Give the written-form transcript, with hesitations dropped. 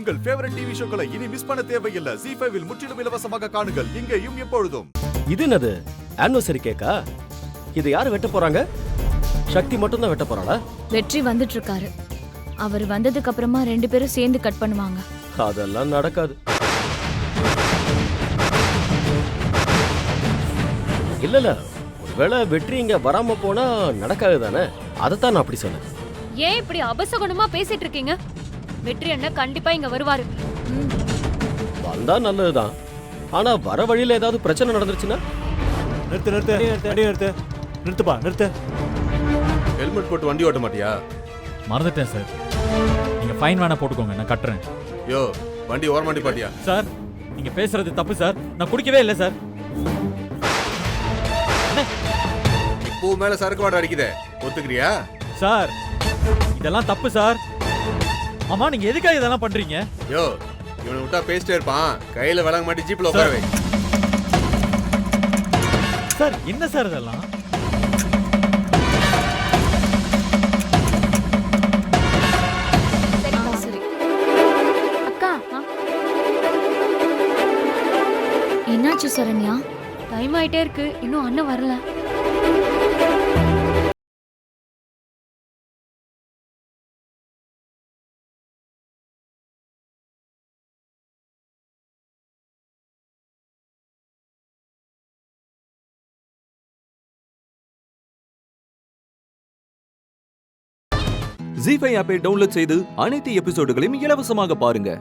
உங்கள் favourite TV ஷோக்களை இனி miss பண்ண தேவையில்லை. ZEE5 இல் முற்றிலும் இலவசமாக காணுங்கள், இங்கேயும் எப்பொழுதும். இது என்னது ஆனிவர்சரி கேக்கா? இது யாரு வெட்ட போறாங்க? சக்தி மட்டும் தான் வெட்ட போறாளா? வெற்றி வந்துட்டு இருக்காரு. அவர் வந்ததுக்கு அப்புறமா 2 பேரும் சேர்ந்து கட் பண்ணுவாங்க. அதெல்லாம் நடக்காது. இல்ல ஒருவேளை வெற்றி இங்க வராம போனா நடக்காது தானே, அதைத்தான் நான் அப்படி சொன்னேன். ஏன் இப்படி அபசகுணமா பேசிட்டு இருக்கீங்க? வெற்றி அண்ணன் கண்டிப்பா இங்க வருவாரு. வந்தா நல்லதுதான். ஆனா வர வழியில ஏதாவது பிரச்சனை நடந்துருச்சுன்னா? நிறுத்துப்பா நிறுத்து. ஹெல்மெட் போட்டு வண்டி ஓட்ட மாட்டியா? மறந்துட்டேன் சார். நீங்க ஃபைன் வேணா போட்டுக்கோங்க, நான் கட்டுறேன். யோ, வண்டி ஓரமாட்டி பாட்டியா? சார் நீங்க பேசுறது தப்பு சார். நான் குடிக்கவே இல்லை சார். பூ மேல சரக்கு வாட அடிக்குதே, ஒத்துக்கிறியா? சார் இதெல்லாம் தப்பு சார். ஆமா நீங்க எதுக்காக இதெல்லாம் பண்றீங்க? யோ, இவனை விட்டா பேசிட்டே இருப்பான். கையில விளங்க மாட்டி ஜீப்ல உட்காரவே. சார் என்ன சார் இதெல்லாம்? சரி. அக்கா, என்னாச்சு சரண்யா? டைம் ஆயிட்டே இருக்கு, இன்னும் அண்ணன் வரல. ZEE5 ஆப்பை டவுன்லோட் செய்து அனைத்து எபிசோடுகளையும் இலவசமாக பாருங்க.